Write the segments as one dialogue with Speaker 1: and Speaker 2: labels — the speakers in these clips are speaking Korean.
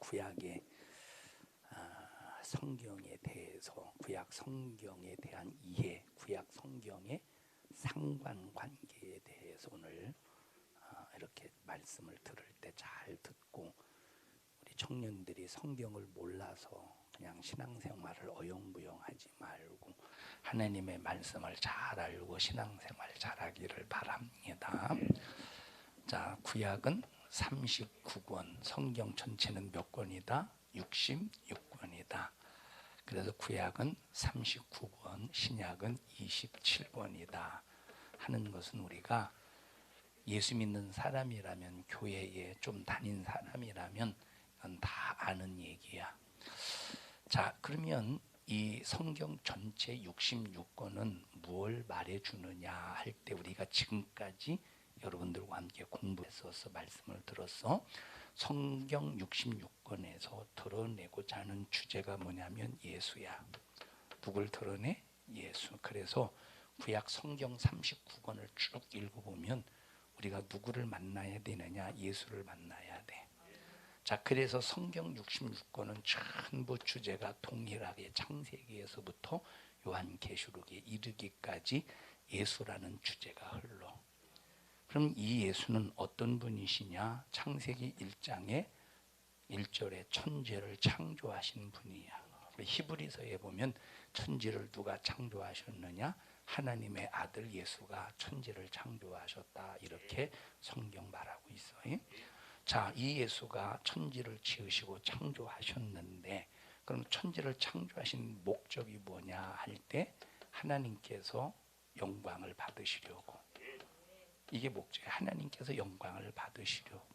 Speaker 1: 구약의 성경에 대해서, 구약 성경에 대한 이해, 구약 성경의 상관관계에 대해서 오늘 이렇게 말씀을 들을 때 잘 듣고, 우리 청년들이 성경을 몰라서 그냥 신앙생활을 어영부영하지 말고 하나님의 말씀을 잘 알고 신앙생활 잘하기를 바랍니다. 자, 구약은 39권, 성경 전체는 몇 권이다? 66권이다. 그래서 구약은 39권, 신약은 27권이다 하는 것은, 우리가 예수 믿는 사람이라면, 교회에 좀 다닌 사람이라면 이건 다 아는 얘기야. 자, 그러면 이 성경 전체 66권은 뭘 말해주느냐 할 때, 우리가 지금까지 여러분들과 함께 공부했어서 말씀을 들었어. 성경 66권에서 드러내고자 하는 주제가 뭐냐면 예수야. 누굴 드러내? 예수. 그래서 구약 성경 39권을 쭉 읽어보면 우리가 누구를 만나야 되느냐? 예수를 만나야 돼. 자, 그래서 성경 66권은 전부 주제가 동일하게 창세기에서부터 요한계시록에 이르기까지 예수라는 주제가 흘러. 그럼 이 예수는 어떤 분이시냐? 창세기 1장에 1절에 천지를 창조하신 분이야. 히브리서에 보면 천지를 누가 창조하셨느냐? 하나님의 아들 예수가 천지를 창조하셨다, 이렇게 성경 말하고 있어요. 자, 이 예수가 천지를 지으시고 창조하셨는데, 그럼 천지를 창조하신 목적이 뭐냐 할 때, 하나님께서 영광을 받으시려고. 이게 목적이에요. 하나님께서 영광을 받으시려고.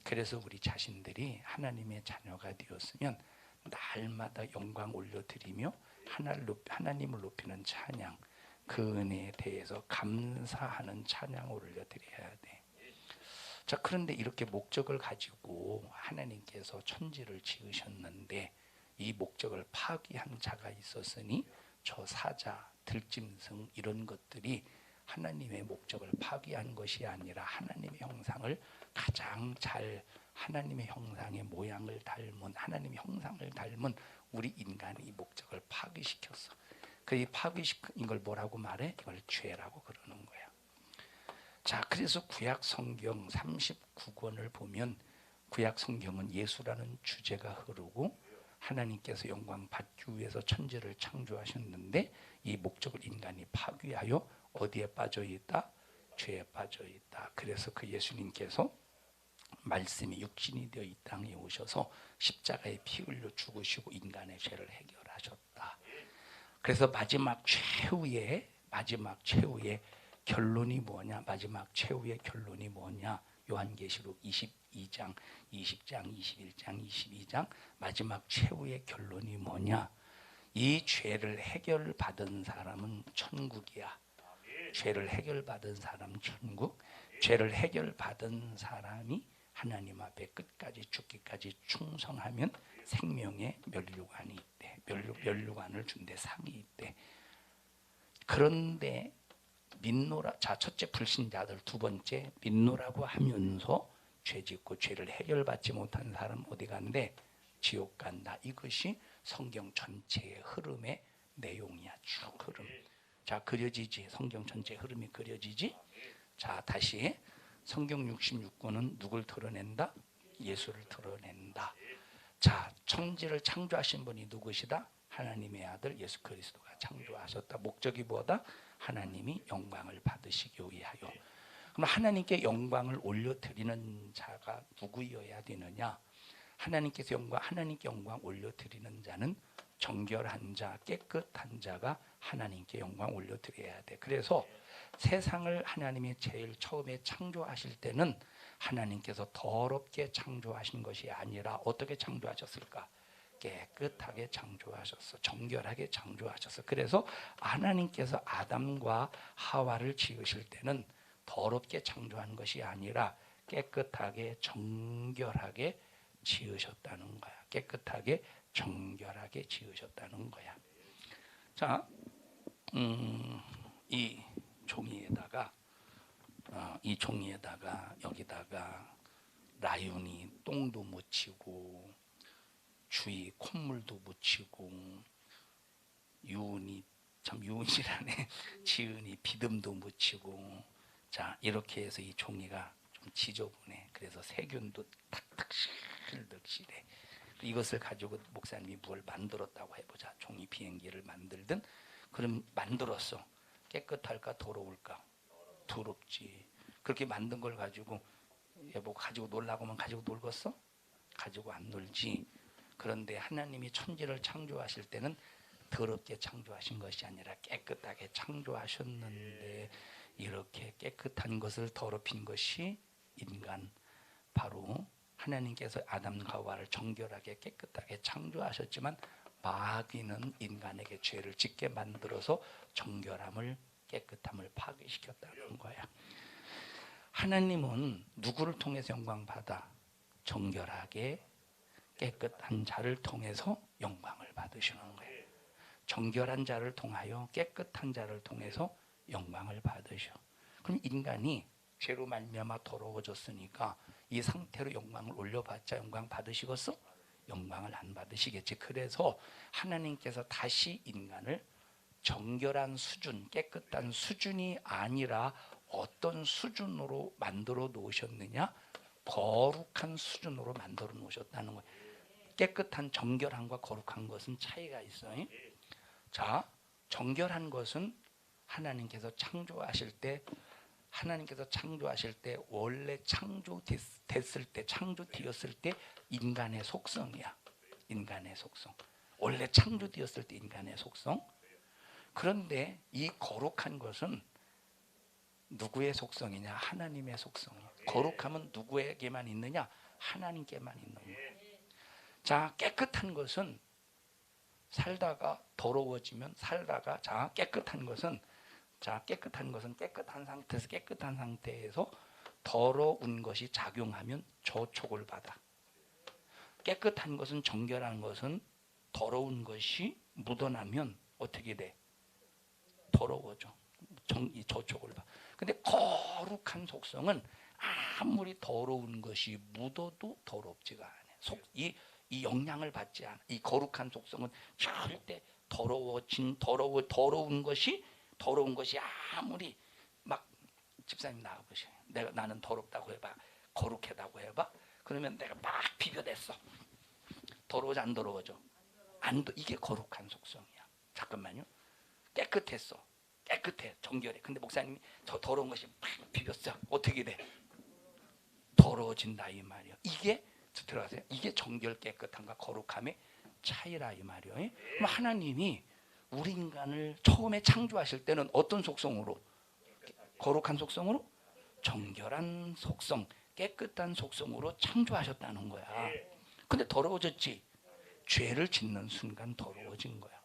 Speaker 1: 그래서 우리 자신들이 하나님의 자녀가 되었으면 날마다 영광 올려드리며 하나님을 높이는 찬양, 그 은혜에 대해서 감사하는 찬양을 올려드려야 돼. 자, 그런데 이렇게 목적을 가지고 하나님께서 천지를 지으셨는데, 이 목적을 파기한 자가 있었으니 저 사자, 들짐승 이런 것들이 하나님의 목적을 파기한 것이 아니라 하나님의 형상을 가장 잘, 하나님의 형상의 모양을 닮은, 하나님의 형상을 닮은 우리 인간이 이 목적을 파기시켰어. 그 파기시킨 걸 뭐라고 말해? 이걸 죄라고 그러는 거야. 자, 그래서 구약 성경 39권을 보면, 구약 성경은 예수라는 주제가 흐르고, 하나님께서 영광 받기 위해서 천지를 창조하셨는데 이 목적을 인간이 파괴하여 어디에 빠져 있다? 죄에 빠져 있다. 그래서 그 예수님께서 말씀이 육신이 되어 이 땅에 오셔서 십자가에 피 흘려 죽으시고 인간의 죄를 해결하셨다. 그래서 마지막 최후의 결론이 뭐냐? 마지막 최후의 결론이 뭐냐? 요한계시록 22장, 20장, 21장, 22장 마지막 최후의 결론이 뭐냐? 이 죄를 해결받은 사람은 천국이야. 죄를 해결받은 사람은 천국. 죄를 해결받은 사람이 하나님 앞에 끝까지 죽기까지 충성하면 생명의 면류관이 있대. 면류관을 준대. 상이 있대. 그런데 민노라, 자, 첫째 불신자들, 두 번째 민노라고 하면서 죄 짓고 죄를 해결받지 못한 사람 어디 간대? 지옥 간다. 이것이 성경 전체의 흐름의 내용이야. 쭉 흐름. 자, 그려지지? 성경 전체의 흐름이 그려지지? 자, 다시 성경 66권은 누굴 드러낸다? 예수를 드러낸다. 자, 천지를 창조하신 분이 누구시다? 하나님의 아들 예수 그리스도가 창조하셨다. 목적이 뭐다? 하나님이 영광을 받으시기 위하여. 그럼 하나님께 영광을 올려드리는 자가 누구여야 되느냐? 하나님께 영광 올려드리는 자는 정결한 자, 깨끗한 자가 하나님께 영광 올려드려야 돼. 그래서 세상을 하나님이 제일 처음에 창조하실 때는 하나님께서 더럽게 창조하신 것이 아니라 어떻게 창조하셨을까? 깨끗하게 창조하셨어. 정결하게 창조하셨어. 그래서 하나님께서 아담과 하와를 지으실 때는 더럽게 창조한 것이 아니라 깨끗하게 정결하게 지으셨다는 거야. 깨끗하게 정결하게 지으셨다는 거야. 자, 이 종이에다가 여기다가 라윤이 똥도 묻히고 주위 콧물도 묻히고 유은이 참 유은이라네 지은이 비듬도 묻히고 자 이렇게 해서 이 종이가 좀 지저분해. 그래서 세균도 탁탁 실득실해. 이것을 가지고 목사님이 뭘 만들었다고 해보자. 종이 비행기를 만들든 그럼 만들었어. 깨끗할까 더러울까? 더럽지. 그렇게 만든 걸 가지고 여보 가지고 놀라고 하면 가지고 놀겠어? 가지고 안 놀지. 그런데 하나님이 천지를 창조하실 때는 더럽게 창조하신 것이 아니라 깨끗하게 창조하셨는데 이렇게 깨끗한 것을 더럽힌 것이 인간. 바로 하나님께서 아담과 하와를 정결하게 깨끗하게 창조하셨지만 마귀는 인간에게 죄를 짓게 만들어서 정결함을 깨끗함을 파괴시켰다는 거야. 하나님은 누구를 통해서 영광 받아? 정결하게 깨끗한 자를 통해서 영광을 받으시는 거예요. 정결한 자를 통하여 깨끗한 자를 통해서 영광을 받으셔. 그럼 인간이 죄로 말미암아 더러워졌으니까 이 상태로 영광을 올려봤자 영광 받으시겠어? 영광을 안 받으시겠지. 그래서 하나님께서 다시 인간을 정결한 수준, 깨끗한 수준이 아니라 어떤 수준으로 만들어 놓으셨느냐? 거룩한 수준으로 만들어 놓으셨다는 거예요. 깨끗한 정결함과 거룩한 것은 차이가 있어요. 자, 정결한 것은 하나님께서 창조하실 때 원래 창조됐을 때 창조되었을 때 인간의 속성이야. 인간의 속성. 원래 창조되었을 때 인간의 속성. 그런데 이 거룩한 것은 누구의 속성이냐? 하나님의 속성이야. 거룩함은 누구에게만 있느냐? 하나님께만 있는 거야. 자, 깨끗한 것은 살다가 더러워지면 깨끗한 것은 깨끗한 상태에서 더러운 것이 작용하면 저촉을 받아. 깨끗한 것은 정결한 것은 더러운 것이 묻어나면 어떻게 돼? 더러워져. 저촉을 받아. 근데 거룩한 속성은 아무리 더러운 것이 묻어도 더럽지가 않아. 이 영향을 받지 않아. 이 거룩한 속성은 절대 더러운 것이 아무리 막 집사님 나와보세요. 나는 더럽다고 해봐. 거룩하다고 해봐. 그러면 내가 막 비교됐어. 더러워져 안 더러워져? 이게 거룩한 속성이야. 잠깐만요. 깨끗했어. 깨끗해. 정결해. 근데 목사님이 더 더러운 것이 막 비볐어. 어떻게 돼? 더러워진다 이 말이야. 이게 들어가세요. 이게 정결 깨끗함과 거룩함의 차이라 이 말이에요. 그럼 하나님이 우리 인간을 처음에 창조하실 때는 어떤 속성으로? 거룩한 속성으로? 정결한 속성, 깨끗한 속성으로 창조하셨다는 거야. 근데 더러워졌지. 죄를 짓는 순간 더러워진 거야.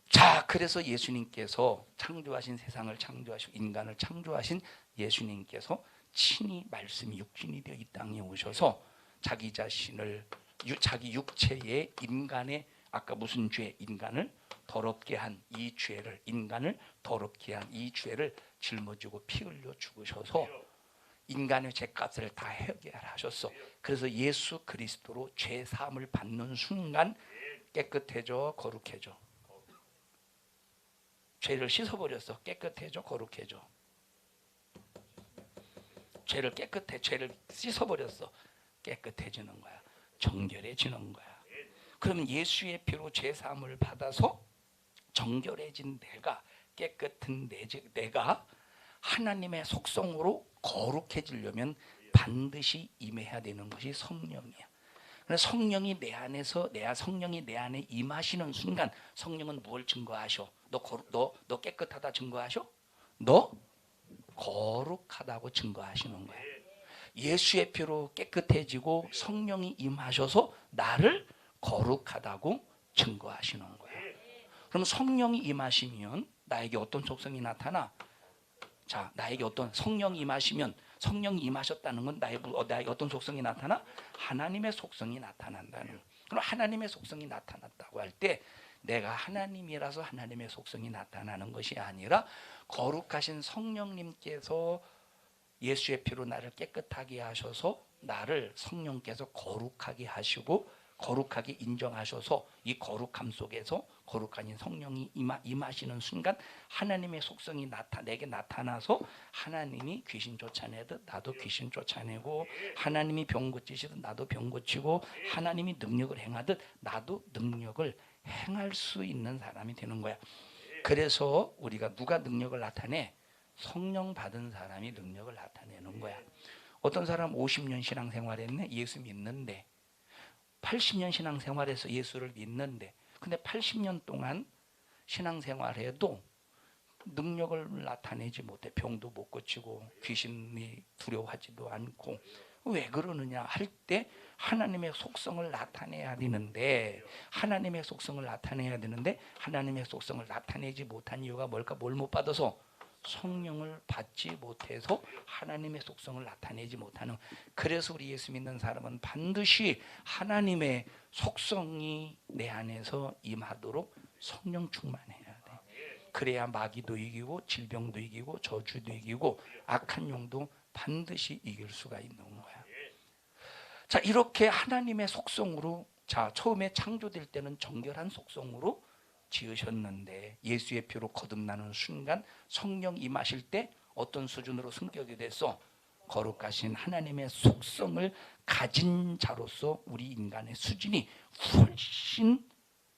Speaker 1: 자, 그래서 예수님께서 창조하신 세상을 창조하시고 인간을 창조하신 예수님께서 친히 말씀이 육신이 되어 이 땅에 오셔서 자기 자신을 자기 육체의 인간의 아까 무슨 죄? 인간을 더럽게 한 이 죄를 짊어지고 피 흘려 죽으셔서 인간의 죄값을 다 해결하셨어. 그래서 예수 그리스도로 죄 사함을 받는 순간 깨끗해져, 거룩해져. 죄를 씻어버렸어. 깨끗해져, 거룩해져. 죄를 씻어버렸어. 깨끗해지는 거야. 정결해지는 거야. 그러면 예수의 피로 죄 사함을 받아서 정결해진 내가, 깨끗한 내가 하나님의 속성으로 거룩해지려면 반드시 임해야 되는 것이 성령이야. 성령이 내 안에 임하시는 순간 성령은 무엇을 증거하셔? 너 깨끗하다 증거하셔? 너 거룩하다고 증거하시는 거야. 예수의 피로 깨끗해지고 성령이 임하셔서 나를 거룩하다고 증거하시는 거야. 그럼 성령이 임하시면 나에게 어떤 속성이 나타나? 자, 나에게 어떤 성령이 임하시면 성령이 임하셨다는 건 나에게 어떤 속성이 나타나? 하나님의 속성이 나타난다는 거야. 그럼 하나님의 속성이 나타났다고 할 때 내가 하나님이라서 하나님의 속성이 나타나는 것이 아니라 거룩하신 성령님께서 예수의 피로 나를 깨끗하게 하셔서 나를 성령께서 거룩하게 하시고 거룩하게 인정하셔서 이 거룩함 속에서 거룩한 성령이 임하시는 순간 하나님의 속성이 내게 나타나서 하나님이 귀신 쫓아내듯 나도 귀신 쫓아내고 하나님이 병 고치시듯 나도 병 고치고 하나님이 능력을 행하듯 나도 능력을 행할 수 있는 사람이 되는 거야. 그래서 우리가 누가 능력을 나타내? 성령 받은 사람이 능력을 나타내는 거야. 어떤 사람 50년 신앙생활했네. 예수 믿는데 80년 신앙생활에서 예수를 믿는데 근데 80년 동안 신앙생활해도 능력을 나타내지 못해. 병도 못 고치고 귀신이 두려워하지도 않고. 왜 그러느냐 할 때 하나님의 속성을 나타내야 되는데 하나님의 속성을 나타내지 못한 이유가 뭘까? 뭘 못 받아서? 성령을 받지 못해서 하나님의 속성을 나타내지 못하는. 그래서 우리 예수 믿는 사람은 반드시 하나님의 속성이 내 안에서 임하도록 성령 충만해야 돼. 그래야 마귀도 이기고 질병도 이기고 저주도 이기고 악한 영도 반드시 이길 수가 있는 거야. 자, 이렇게 하나님의 속성으로, 자, 처음에 창조될 때는 정결한 속성으로 지으셨는데 예수의 피로 거듭나는 순간 성령 임하실 때 어떤 수준으로 성격이 됐어? 거룩하신 하나님의 속성을 가진 자로서 우리 인간의 수준이 훨씬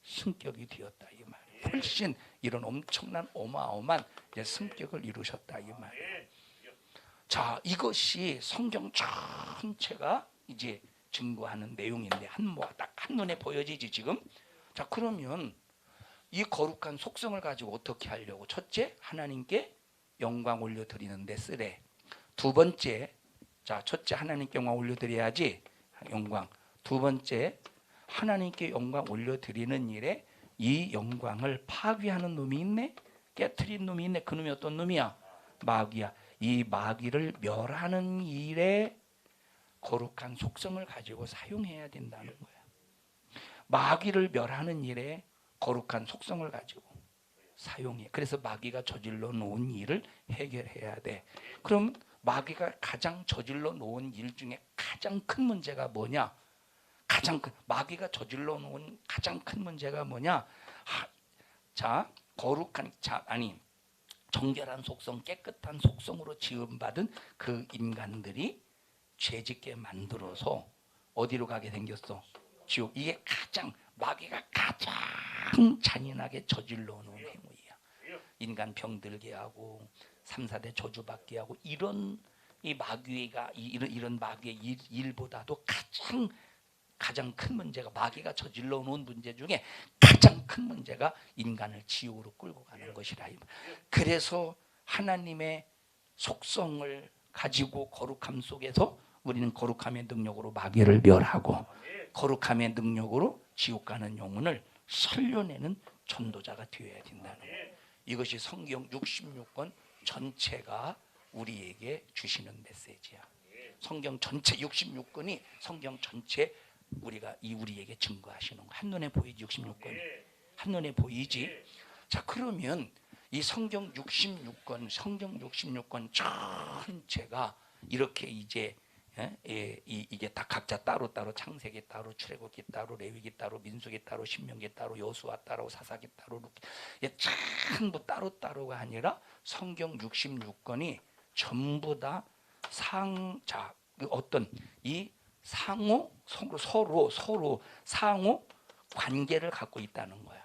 Speaker 1: 성격이 되었다 이 말이에요. 훨씬 이런 엄청난 어마어마한 성격을 이루셨다 이 말이에요. 자, 이것이 성경 전체가 이제 증거하는 내용인데 딱 한눈에 보여지지 지금. 자, 그러면 이 거룩한 속성을 가지고 어떻게 하려고? 첫째, 하나님께 영광 올려드리는데 쓰래. 두 번째, 자, 첫째 하나님께 영광 올려드려야지 영광. 두 번째, 하나님께 영광 올려드리는 일에 이 영광을 파괴하는 놈이 있네, 깨트린 놈이 있네. 그 놈이 어떤 놈이야? 마귀야. 이 마귀를 멸하는 일에 거룩한 속성을 가지고 사용해야 된다는 거야. 마귀를 멸하는 일에 거룩한 속성을 가지고 사용해. 그래서 마귀가 저질러 놓은 일을 해결해야 돼. 그럼 마귀가 가장 저질러 놓은 일 중에 가장 큰 문제가 뭐냐? 마귀가 저질러 놓은 가장 큰 문제가 뭐냐? 정결한 속성, 깨끗한 속성으로 지음받은 그 인간들이 죄짓게 만들어서 어디로 가게 생겼어? 지옥. 이게 마귀가 가장 잔인하게 저질러 놓은 행위야. 인간 병들게 하고 3, 4대 저주받게 하고 이런 마귀의 일보다도 가장 큰 문제가, 마귀가 저질러 놓은 문제 중에 가장 큰 문제가 인간을 지옥으로 끌고 가는 것이라. 그래서 하나님의 속성을 가지고 거룩함 속에서 우리는 거룩함의 능력으로 마귀를 멸하고 거룩함의 능력으로 지옥 가는 영혼을 살려내는 전도자가 되어야 된다는 거예요. 이것이 성경 66권 전체가 우리에게 주시는 메시지야. 성경 전체 66권이 성경 전체 우리에게 증거하시는 거. 한눈에 보이지? 66권이 한눈에 보이지? 자, 그러면 이 성경 66권 전체가 이렇게 이제 이게 다 각자 따로따로, 창세기 따로, 출애굽기 따로, 레위기 따로, 민수기 따로, 신명기 따로, 여호수아 따로, 사사기 따로, 전부 따로따로가 아니라 성경 66권이 전부 다 서로 상호 관계를 갖고 있다는 거야.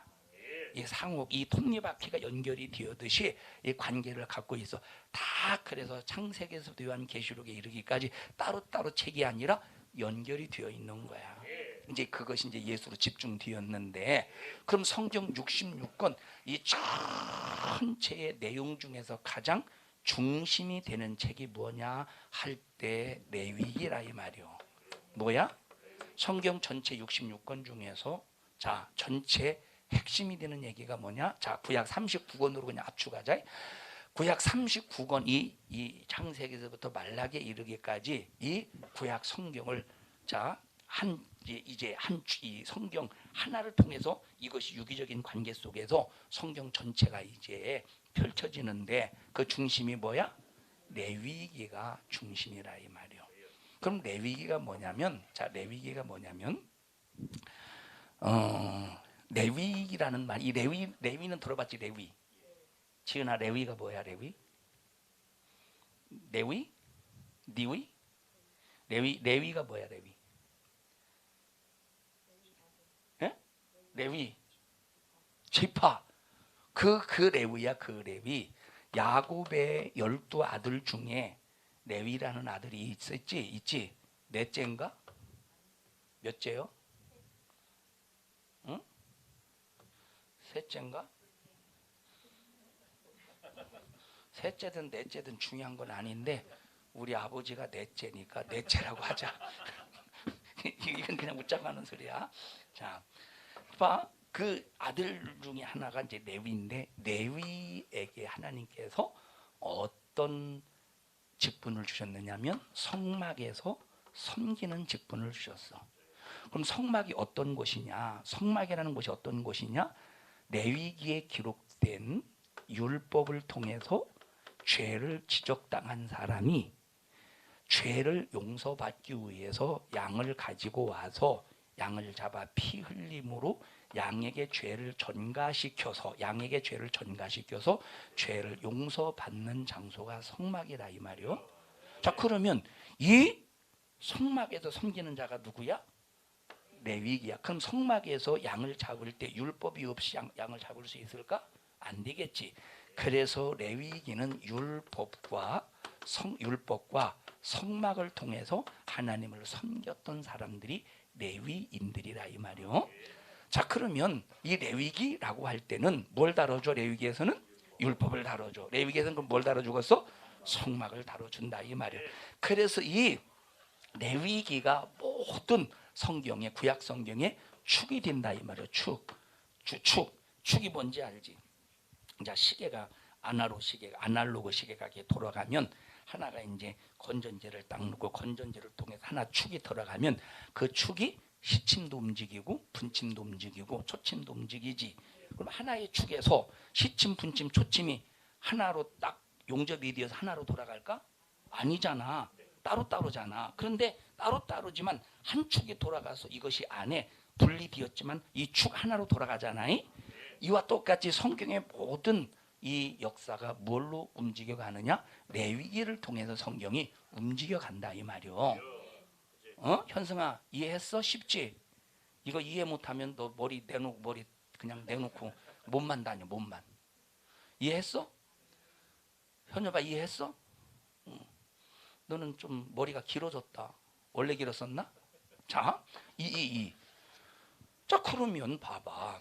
Speaker 1: 이 톱니바퀴가 연결이 되었듯이 이 관계를 갖고 있어. 다 그래서 창세기에서부터 요한계시록에 이르기까지 따로따로 책이 아니라 연결이 되어 있는 거야. 이제 그것이 이제 예수로 집중되었는데, 그럼 성경 66권 이 전체의 내용 중에서 가장 중심이 되는 책이 뭐냐 할 때 레위기라 이 말이요. 뭐야? 성경 전체 66권 중에서 자, 전체 핵심이 되는 얘기가 뭐냐? 자, 구약 39권으로 그냥 압축하자. 구약 39권 이 창세기에서부터 말라기에 이르기까지 이 구약 성경을 이 성경 하나를 통해서 이것이 유기적인 관계 속에서 성경 전체가 이제 펼쳐지는데 그 중심이 뭐야? 레위기가 중심이라 이 말이요. 그럼 레위기가 뭐냐면, 자 레위기가 뭐냐면 레위기라는 말, 이 레위는 들어봤지? 레위. 지은아, 레위가 뭐야? 레위? 레위? 니위? 레위가 뭐야? 레위? 예? 레위. 지파. 그 레위야. 그 레위. 야곱의 12아들 중에 레위라는 아들이 있지? 넷째인가? 몇째요? 응? 셋째인가? 셋째든 넷째든 중요한 건 아닌데 우리 아버지가 넷째니까 넷째라고 하자. 이건 그냥 웃자고 하는 소리야. 자, 봐. 그 아들 중에 하나가 이제 레위인데, 레위에게 하나님께서 어떤 직분을 주셨느냐면 성막에서 섬기는 직분을 주셨어. 그럼 성막이 어떤 곳이냐? 성막이라는 곳이 어떤 곳이냐? 레위기에 기록된 율법을 통해서 죄를 지적당한 사람이 죄를 용서받기 위해서 양을 가지고 와서 양을 잡아 피 흘림으로 양에게 죄를 전가시켜서 죄를 용서받는 장소가 성막이라 이 말이요. 자, 그러면 이 성막에서 섬기는 자가 누구야? 레위기야. 그럼 성막에서 양을 잡을 때 율법이 없이 양을 잡을 수 있을까? 안 되겠지. 그래서 레위기는 율법과 성막을 통해서 하나님을 섬겼던 사람들이 레위인들이라 이 말이요. 자, 그러면 이 레위기라고 할 때는 뭘 다뤄줘? 레위기에서는 율법을 다뤄줘. 레위기에서는 그럼 뭘 다뤄주겠어? 성막을 다뤄준다 이 말이에요. 그래서 이 레위기가 모든 성경에, 구약 성경에 축이 된다 이 말이에요. 축이 뭔지 알지? 자, 시계가 아날로그 시계가 돌아가면 하나가 이제 건전지를 딱 넣고 건전지를 통해서 하나 축이 들어가면 그 축이 시침도 움직이고 분침도 움직이고 초침도 움직이지. 그럼 하나의 축에서 시침, 분침, 초침이 하나로 딱 용접이 되어서 하나로 돌아갈까? 아니잖아. 따로따로잖아. 그런데 따로따로지만 한 축이 돌아가서 이것이 안에 분리되었지만 이 축 하나로 돌아가잖아. 이와 똑같이 성경의 모든 이 역사가 뭘로 움직여가느냐? 레위기를 통해서 성경이 움직여간다 이 말이요. 현승아, 이해했어? 쉽지? 이거 이해 못하면 너 머리 그냥 내놓고 몸만 다녀. 몸만. 이해했어? 현여가 이해했어? 너는 좀 머리가 길어졌다. 원래 길었었나? 자, 자, 그러면 봐봐.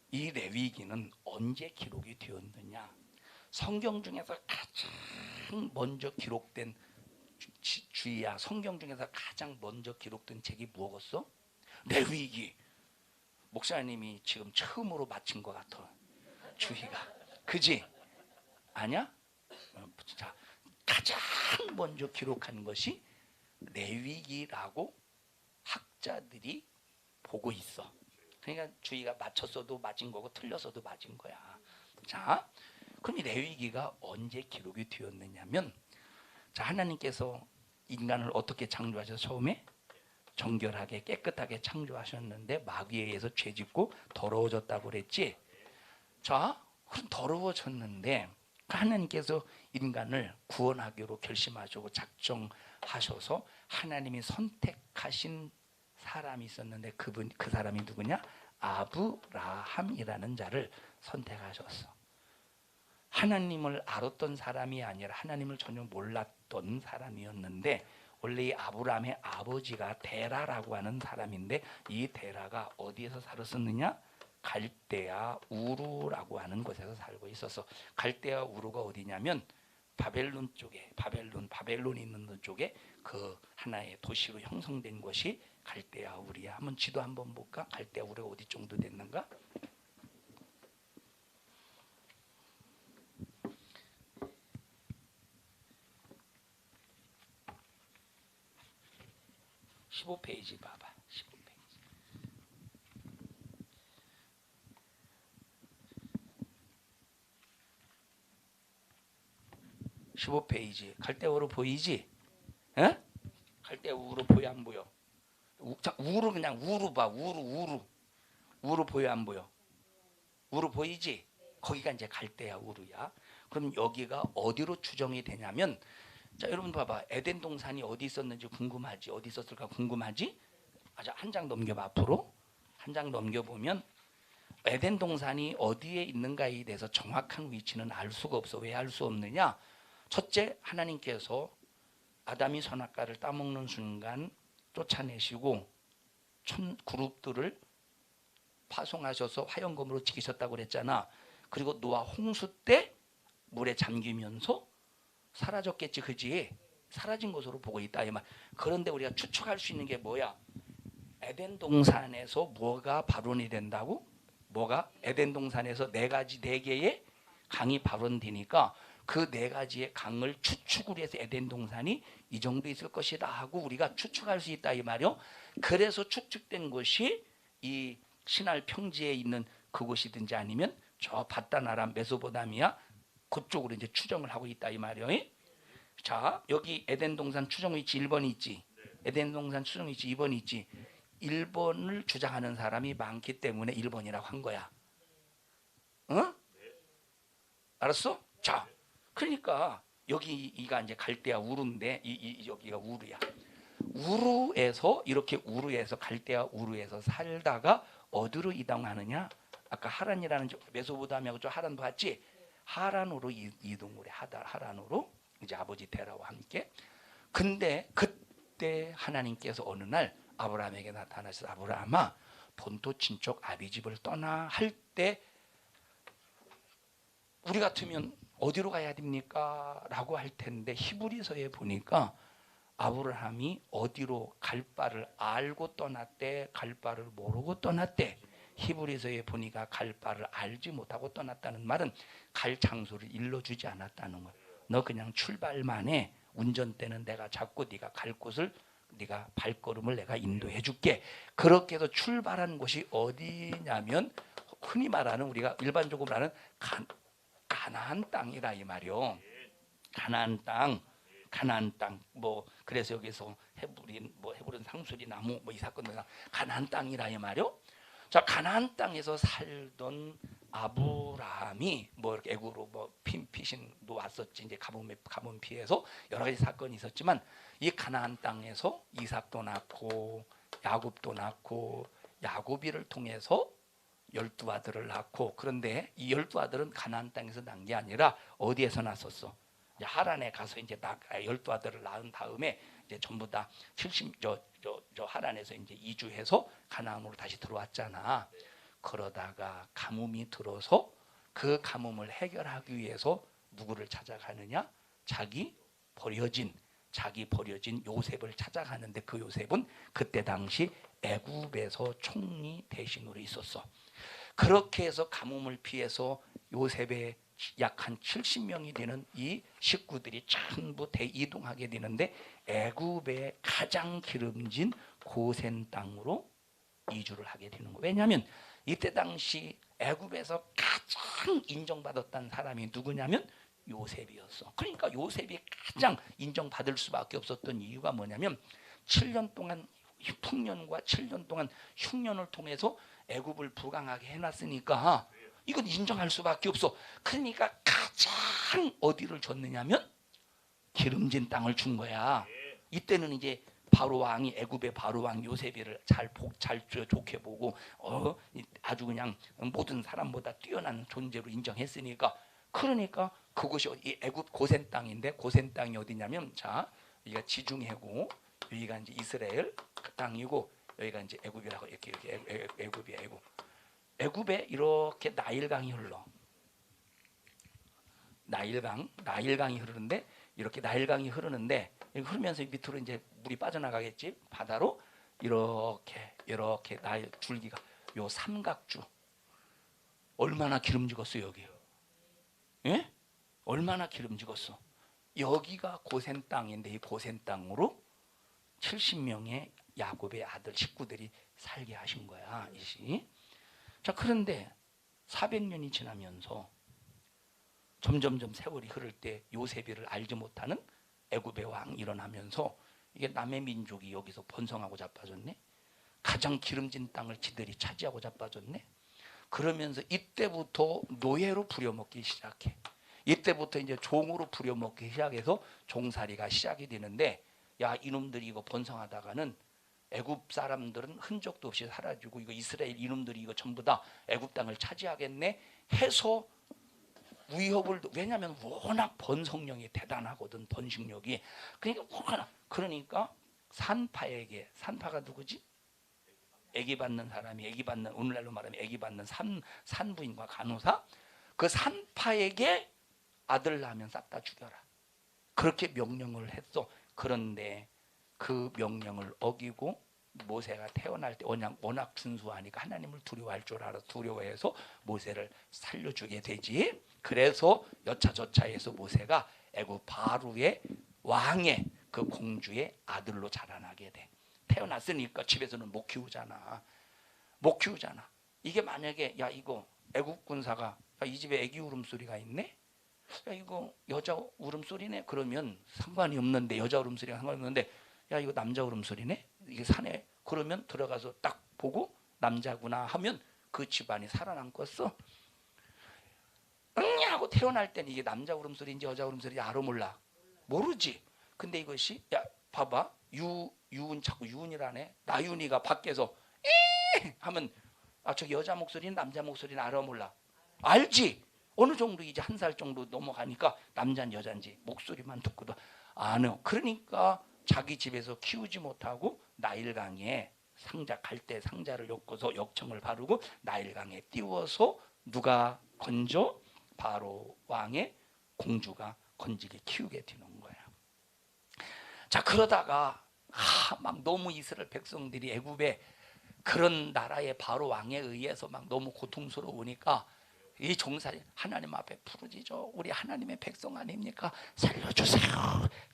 Speaker 1: 이 레위기는 언제 기록이 되었느냐? 성경 중에서 가장 먼저 기록된 주의야. 성경 중에서 가장 먼저 기록된 책이 무엇이었어? 레위기. 목사님이 지금 처음으로 마친 것 같아. 주의가. 그지? 아니야? 자, 가장 먼저 기록한 것이 레위기라고 학자들이 보고 있어. 그러니까 주의가 맞췄어도 맞은 거고 틀렸어도 맞은 거야. 자, 그럼 이 레위기가 언제 기록이 되었느냐면, 자, 하나님께서 인간을 어떻게 창조하셔서 처음에 정결하게 깨끗하게 창조하셨는데 마귀에 의해서 죄짓고 더러워졌다고 그랬지. 자, 그럼 더러워졌는데 하나님께서 인간을 구원하기로 결심하시고 작정하셔서 하나님이 선택하신 사람이 있었는데 그 사람이 누구냐? 아브라함이라는 자를 선택하셨어. 하나님을 알았던 사람이 아니라 하나님을 전혀 몰랐던 사람이었는데, 원래 이 아브라함의 아버지가 데라라고 하는 사람인데, 이 데라가 어디에서 살았었느냐? 갈대아 우루라고 하는 곳에서 살고 있었어. 갈대아 우루가 어디냐면 바벨론 쪽에, 바벨론이 있는 쪽에 그 하나의 도시로 형성된 것이 갈대아 우리야. 한번 지도 한번 볼까? 갈대아 우리가 어디 정도 됐는가? (15페이지) 봐봐. 15페이지. 15페이지. 갈대우로 보이지? 에? 갈대우로 보여 안 보여? 자, 우로 그냥 우로 봐. 우로 보여 안 보여? 우로 보이지? 거기가 이제 갈대야 우루야. 그럼 여기가 어디로 추정이 되냐면, 자 여러분 봐봐. 에덴 동산이 어디 있었는지 궁금하지? 어디 있었을까 궁금하지? 자, 한 장 넘겨봐. 앞으로 한 장 넘겨보면 에덴 동산이 어디에 있는가에 대해서 정확한 위치는 알 수가 없어. 왜 알 수 없느냐? 첫째, 하나님께서 아담이 선악과를 따먹는 순간 쫓아내시고 그룹들을 파송하셔서 화영검으로 지키셨다고 그랬잖아. 그리고 노아 홍수 때 물에 잠기면서 사라졌겠지, 그지? 사라진 것으로 보고 있다 이 말. 그런데 우리가 추측할 수 있는 게 뭐야? 에덴 동산에서 뭐가 발원이 된다고? 뭐가? 에덴 동산에서 네 개의 강이 발원되니까 그 네 가지의 강을 추측을 해서 에덴 동산이 이 정도 있을 것이다 하고 우리가 추측할 수 있다 이 말이요. 그래서 추측된 것이 이 신할 평지에 있는 그곳이든지 아니면 저 바다나라 메소포타미아 그쪽으로 이제 추정을 하고 있다 이 말이요. 자, 여기 에덴 동산 추정 위치 1번이 있지. 에덴 동산 추정 위치 2번이 있지. 1번을 주장하는 사람이 많기 때문에 1번이라고 한 거야. 어? 알았어? 자, 그러니까 여기가 이제 갈대아 우루인데 여기가 우루야. 우루에서 이렇게 우루에서 갈대아 우루에서 살다가 어디로 이동하느냐? 아까 하란이라는 메소포타미아하고 좀 하란 봤지? 하란으로 이동을 해. 하란으로 이제 아버지 테라와 함께. 근데 그때 하나님께서 어느 날 아브라함에게 나타나셔서 아브라함아 본토 친척 아비집을 떠나 할 때 우리 같으면 어디로 가야 됩니까? 라고 할 텐데 히브리서에 보니까 아브라함이 어디로 갈 바를 알고 떠났대, 갈 바를 모르고 떠났대. 히브리서에 보니까 갈 바를 알지 못하고 떠났다는 말은 갈 장소를 일러주지 않았다는 거야. 너 그냥 출발만 해. 운전대는 내가 잡고 네가 갈 곳을 네가 발걸음을 내가 인도해 줄게. 그렇게 해서 출발한 곳이 어디냐면 흔히 말하는 우리가 일반적으로 말하는 가나안 땅이라 이 말이요. 가나안 땅. 뭐 그래서 여기서 헤브린 상수리 나무 뭐 이 사건들 가나안 땅이라 이 말이요. 자, 가나안 땅에서 살던 아브라함이 뭐 이렇게 애굽으로 뭐 피신도 왔었지. 이제 가뭄 피해서 여러 가지 사건이 있었지만 이 가나안 땅에서 이삭도 낳고 야곱도 낳고 야곱이를 통해서 12아들을 낳고, 그런데 이 12아들은 가나안 땅에서 난 게 아니라 어디에서 났었어? 하란에 가서 이제 12아들을 낳은 다음에 이제 전부 다 70저 하란에서 이제 이주해서 가나안으로 다시 들어왔잖아. 그러다가 가뭄이 들어서 그 가뭄을 해결하기 위해서 누구를 찾아가느냐? 자기 버려진 요셉을 찾아가는데 그 요셉은 그때 당시 애굽에서 총리 대신으로 있었어. 그렇게 해서 가뭄을 피해서 요셉의 약 한 70명이 되는 이 식구들이 전부 대이동하게 되는데 애굽의 가장 기름진 고센 땅으로 이주를 하게 되는 거예요. 왜냐하면 이때 당시 애굽에서 가장 인정받았던 사람이 누구냐면 요셉이었어. 그러니까 요셉이 가장 인정받을 수밖에 없었던 이유가 뭐냐면 7년 동안 풍년과 7년 동안 흉년을 통해서 애굽을 부강하게 해놨으니까 이건 인정할 수밖에 없어. 그러니까 가장 어디를 줬느냐면 기름진 땅을 준 거야. 이때는 이제 바로 왕이 애굽의 바로 왕 요셉이를 잘 좋게 보고 아주 그냥 모든 사람보다 뛰어난 존재로 인정했으니까, 그러니까 그곳이 이 애굽 고센 땅인데 고센 땅이 어디냐면 자 여기가 지중해고 여기가 이제 이스라엘 그 땅이고 여기가 이제 애굽이라고 이렇게 애굽이야. 애굽에 이렇게 나일강이 흘러. 나일강이 흐르는데 이렇게 나일강이 흐르는데 흐르면서 밑으로 이제 물이 빠져나가겠지. 바다로 이렇게 나일 줄기가 요 삼각주 얼마나 기름지겠어 여기. 예? 얼마나 기름지겠어. 여기가 고센 땅인데 이 고센 땅으로 70명의 야곱의 아들 식구들이 살게 하신 거야. 자, 그런데 400년이 지나면서 점점점 세월이 흐를 때 요셉이를 알지 못하는 애굽의 왕 일어나면서 이게 남의 민족이 여기서 번성하고 자빠졌네. 가장 기름진 땅을 지들이 차지하고 자빠졌네. 그러면서 이때부터 노예로 부려먹기 시작해. 이때부터 이제 종으로 부려먹기 시작해서 종살이가 시작이 되는데, 야 이놈들이 이거 번성하다가는 애굽 사람들은 흔적도 없이 사라지고 이거 이스라엘 이놈들이 이거 전부 다 애굽 땅을 차지하겠네 해서 위협을, 왜냐하면 워낙 번성력이 대단하거든, 번식력이. 그러니까 산파에게, 산파가 누구지? 애기 받는 사람이, 애기 받는, 오늘날로 말하면 애기 받는 산부인과 간호사, 그 산파에게 아들 낳으면 싹 다 죽여라, 그렇게 명령을 했어. 그런데 그 명령을 어기고 모세가 태어날 때 워낙 순수하니까 하나님을 두려워할 줄 알아 두려워해서 모세를 살려주게 되지. 그래서 여차저차해서 모세가 애굽 바로의 왕의 그 공주의 아들로 자라나게 돼. 태어났으니까 집에서는 못 키우잖아. 못 키우잖아. 이게 만약에 야 이거 애굽 군사가 야, 이 집에 애기 울음소리가 있네? 야 이거 여자 울음소리네? 그러면 상관이 없는데, 여자 울음소리가 상관이 없는데 야 이거 남자 울음소리네? 이게 사내. 그러면 들어가서 딱 보고 남자구나 하면 그 집안이 살아남겠어? 응 하고 태어날 때는 이게 남자 울음소리인지 여자 울음소리인지 알아 몰라? 모르지. 근데 이것이 야 봐봐, 유은 자꾸 유은이라네. 나윤이가 밖에서 에 하면 아 저기 여자 목소리는 남자 목소리는 알아 몰라? 알지. 어느 정도 이제 한 살 정도 넘어가니까 남자인지 여자인지 목소리만 듣고도 아는. 그러니까 자기 집에서 키우지 못하고 나일강에 상자 갈 때 상자를 엮어서 역청을 바르고 나일강에 띄워서 누가 건져? 바로 왕의 공주가 건지게 키우게 되는 거야. 자 그러다가 막 너무 이스라엘 백성들이 애굽에 그런 나라의 바로 왕에 의해서 막 너무 고통스러우니까 이 종살이 하나님 앞에 부르짖어. 우리 하나님의 백성 아닙니까? 살려주세요.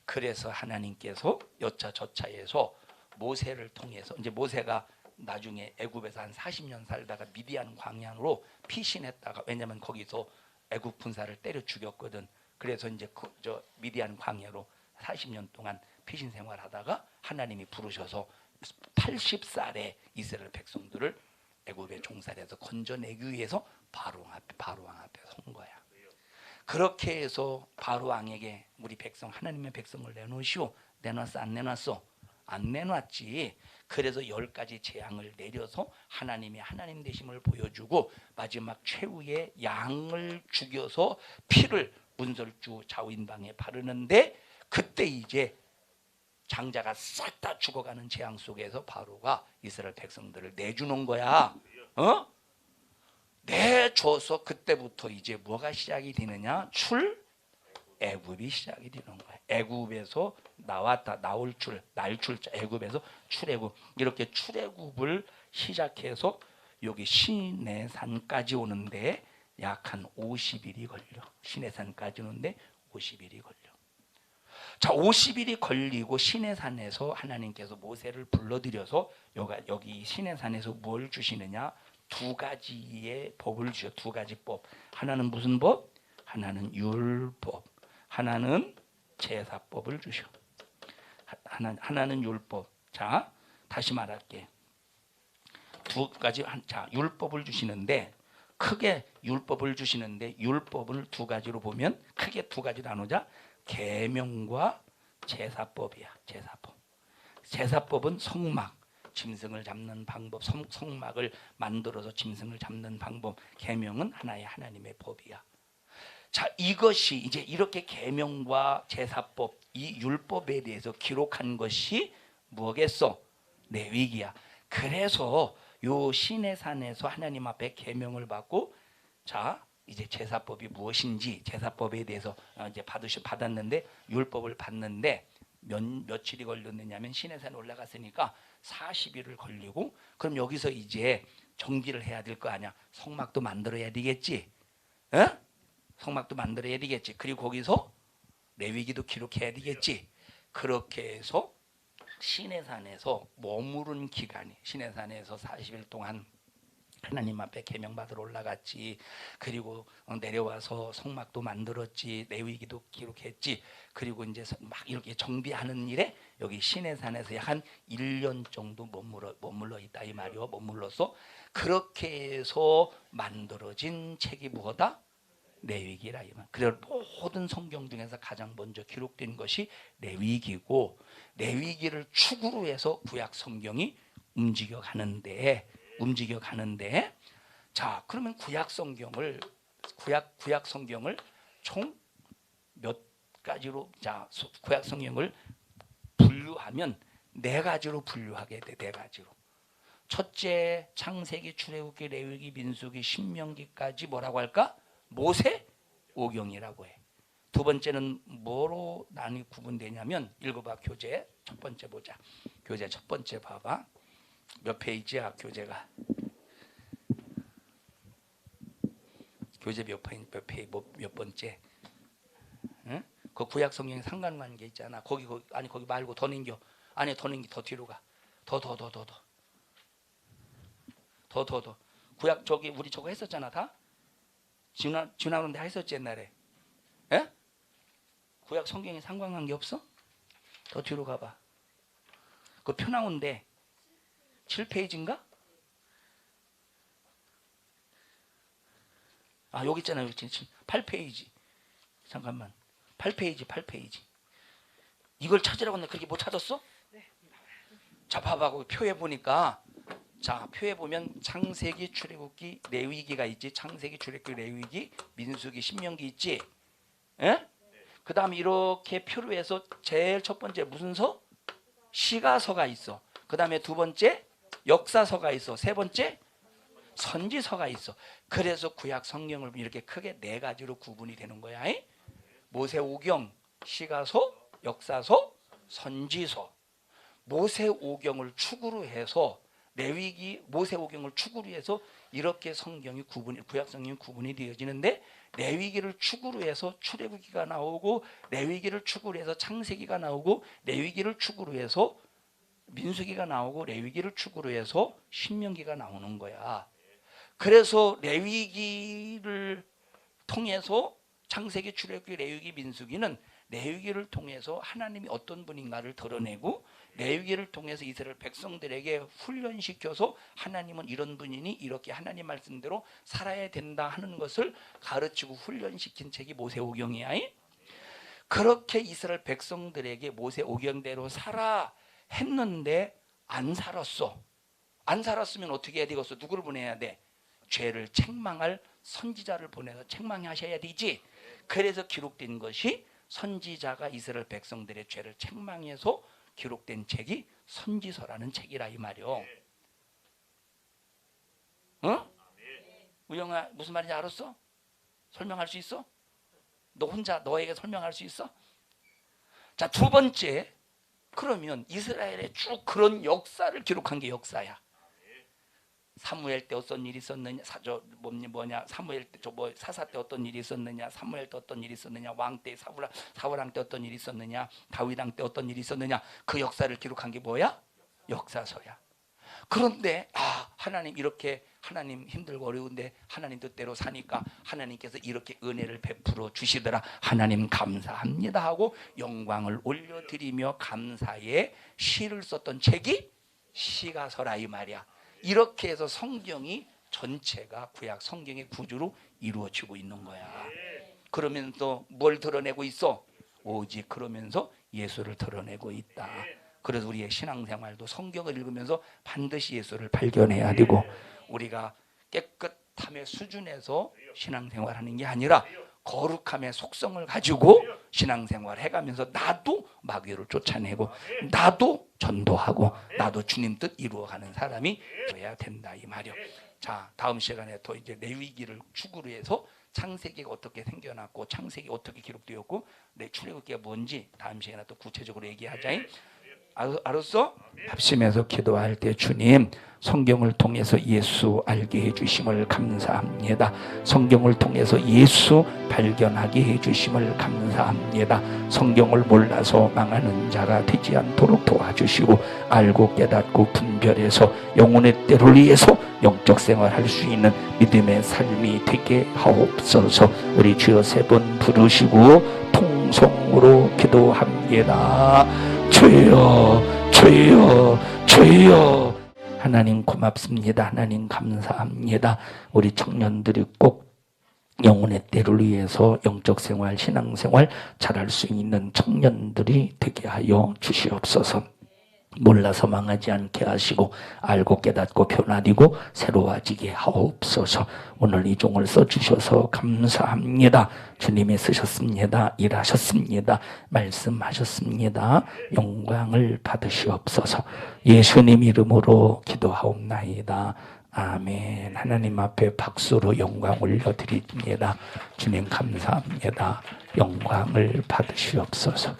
Speaker 1: 그래서 하나님께서 여차저차해서 모세를 통해서, 이제 모세가 나중에 애굽에서 한 40년 살다가 미디안 광야로 피신했다가, 왜냐면 거기서 애굽 군사를 때려 죽였거든. 그래서 이제 저 미디안 광야로 40년 동안 피신 생활하다가 하나님이 부르셔서 80살에 이스라엘 백성들을 애굽의 종살에서 건져내기 위해서 바로 왕 앞에 선 거야. 그렇게 해서 바로 왕에게 우리 백성, 하나님의 백성을 내놓으시오. 내놨어 안 내놨어? 안 내놨지. 그래서 10가지 재앙을 내려서 하나님이 하나님 되심을 보여주고 마지막 최후의 양을 죽여서 피를 문설주 좌우인방에 바르는데, 그때 이제 장자가 싹 다 죽어가는 재앙 속에서 바로가 이스라엘 백성들을 내주는 거야. 내줘서 그때부터 이제 뭐가 시작이 되느냐? 출애굽이 시작이 되는 거야. 애굽에서 나왔다, 날출자 애굽에서 출애굽. 이렇게 출애굽을 시작해서 여기 시내산까지 오는데 약 한 50일이 걸려. 시내산까지 오는데 50일이 걸려. 자, 50일이 걸리고 시내산에서 하나님께서 모세를 불러들여서 여기 시내산에서 뭘 주시느냐? 2가지의 법을 주셔. 2가지 법. 하나는 무슨 법? 하나는 율법. 하나는 제사법을 주셔. 하나는 율법. 자, 다시 말할게. 2가지. 자, 율법을 주시는데 크게 율법을 주시는데 율법을 2가지로 보면 크게 2가지로 나누자. 계명과 제사법이야. 제사법. 제사법은 성막, 짐승을 잡는 방법, 성막을 만들어서 짐승을 잡는 방법. 계명은 하나의 하나님의 법이야. 자, 이것이 이제 이렇게 계명과 제사법, 이 율법에 대해서 기록한 것이 뭐겠어? 레위기야. 그래서 요 시내산에서 하나님 앞에 계명을 받고, 자 이제 제사법이 무엇인지, 제사법에 대해서 이제 받았는데, 율법을 받는데 며칠이 걸렸느냐면 시내산에 올라갔으니까 40일을 걸리고, 그럼 여기서 이제 정비를 해야 될 거 아니야. 성막도 만들어야 되겠지. 성막도 만들어야 되겠지. 그리고 거기서 레위기도 기록해야 되겠지. 그렇게 해서 시내산에서 머무른 기간이, 시내산에서 40일 동안 하나님 앞에 계명 받으러 올라갔지. 그리고 내려와서 성막도 만들었지. 레위기도 기록했지. 그리고 이제 막 이렇게 정비하는 일에 여기 시내산에서 약 한 1년 정도 머물러 있다 이 말이요. 머물러서 그렇게 해서 만들어진 책이 뭐다? 레위기라 이 말. 그래서 모든 성경 중에서 가장 먼저 기록된 것이 레위기고, 레위기를 축으로 해서 구약 성경이 움직여 가는데, 자, 그러면 구약 성경을 총 몇 가지로, 자, 구약 성경을 분류하면 네 가지로 분류하게 돼. 네 가지로. 첫째, 창세기, 출애굽기, 레위기, 민수기, 신명기까지 뭐라고 할까? 모세 오경이라고 해. 두 번째는 뭐로 나뉘 구분되냐면, 읽어봐. 교재 첫 번째 보자. 교재 첫 번째 봐봐. 몇 페이지야 교재가? 교재 몇 번째? 응? 그 구약 성경에 상관관계 있잖아. 거기 말고 더 넘겨. 아니 더 넘겨. 더 뒤로 가. 더. 구약 저기 우리 저거 했었잖아 다. 지나오는데 했었지 옛날에. 에? 구약 성경에 상관관계 없어? 더 뒤로 가봐. 그 표 나온데 7페이지인가? 아 여기 있잖아요. 8페이지. 잠깐만. 8페이지. 이걸 찾으라고 했는데 그렇게 못 찾았어? 네. 자 봐봐. 그 표에 보니까, 자 표에 보면 창세기, 출애굽기, 레위기가 있지. 창세기, 출애굽기, 레위기, 민수기, 신명기 있지. 예? 그 다음에 이렇게 표로 해서 제일 첫 번째 무슨 서? 시가서가 있어. 그 다음에 두 번째 역사서가 있어. 세 번째 선지서가 있어. 그래서 구약 성경을 이렇게 크게 네 가지로 구분이 되는 거야. 모세오경, 시가서, 역사서, 선지서. 모세오경을 축으로 해서 레위기, 모세오경을 축으로 해서 이렇게 구약 성경이 구분이 되어지는데, 레위기를 축으로 해서 출애굽기가 나오고, 레위기를 축으로 해서 창세기가 나오고, 레위기를 축으로 해서 민수기가 나오고, 레위기를 축으로 해서 신명기가 나오는 거야. 그래서 레위기를 통해서 창세기, 출애굽기, 레위기, 민수기는 레위기를 통해서 하나님이 어떤 분인가를 드러내고, 레위기를 통해서 이스라엘 백성들에게 훈련시켜서 하나님은 이런 분이니 이렇게 하나님 말씀대로 살아야 된다 하는 것을 가르치고 훈련시킨 책이 모세오경이야. 그렇게 이스라엘 백성들에게 모세오경대로 살아 했는데 안 살았어. 안 살았으면 어떻게 해야 되겠어? 누구를 보내야 돼? 죄를 책망할 선지자를 보내서 책망하셔야 되지. 그래서 기록된 것이, 선지자가 이스라엘 백성들의 죄를 책망해서 기록된 책이 선지서라는 책이라 이 말이요. 어? 우영아 무슨 말인지 알았어? 설명할 수 있어? 너 혼자 너에게 설명할 수 있어? 자, 두 번째, 그러면 이스라엘의 쭉 그런 역사를 기록한 게 역사야. 사무엘 때 어떤 일이 있었느냐, 사무엘 때 사사 때 어떤 일이 있었느냐, 사무엘 때 어떤 일이 있었느냐, 왕 때 사울왕 때 어떤 일이 있었느냐, 다윗 왕 때 어떤 일이 있었느냐, 그 역사를 기록한 게 뭐야? 역사서야. 그런데 하나님 이렇게, 하나님 힘들고 어려운데 하나님 뜻대로 사니까 하나님께서 이렇게 은혜를 베풀어 주시더라, 하나님 감사합니다 하고 영광을 올려드리며 감사의 시를 썼던 책이 시가서라 이 말이야. 이렇게 해서 성경이 전체가 구약 성경의 구조로 이루어지고 있는 거야. 그러면서 뭘 드러내고 있어? 오직 그러면서 예수를 드러내고 있다. 그래서 우리의 신앙생활도 성경을 읽으면서 반드시 예수를 발견해야 되고, 우리가 깨끗함의 수준에서 신앙생활하는 게 아니라 거룩함의 속성을 가지고 신앙생활 해가면서 나도 마귀를 쫓아내고, 나도 전도하고, 나도 주님 뜻 이루어가는 사람이 되어야 된다 이 말이요. 자, 다음 시간에 더 이제 레위기를 축으로 해서 창세기가 어떻게 생겨났고, 창세기 어떻게 기록되었고, 내 출애굽기가 뭔지 다음 시간에 또 구체적으로 얘기하자. 알았어? 합심해서 기도할 때 주님 성경을 통해서 예수 알게 해주심을 감사합니다. 성경을 통해서 예수 발견하게 해주심을 감사합니다. 성경을 몰라서 망하는 자가 되지 않도록 도와주시고 알고 깨닫고 분별해서 영혼의 때를 위해서 영적 생활할 수 있는 믿음의 삶이 되게 하옵소서. 우리 주여 세 번 부르시고 통성으로 기도합니다. 주여 주여 주여. 하나님 고맙습니다. 하나님 감사합니다. 우리 청년들이 꼭 영혼의 때를 위해서 영적 생활, 신앙생활 잘할 수 있는 청년들이 되게 하여 주시옵소서. 몰라서 망하지 않게 하시고 알고 깨닫고 변화되고 새로워지게 하옵소서. 오늘 이 종을 써주셔서 감사합니다. 주님이 쓰셨습니다. 일하셨습니다. 말씀하셨습니다. 영광을 받으시옵소서. 예수님 이름으로 기도하옵나이다. 아멘. 하나님 앞에 박수로 영광 올려드립니다. 주님 감사합니다. 영광을 받으시옵소서.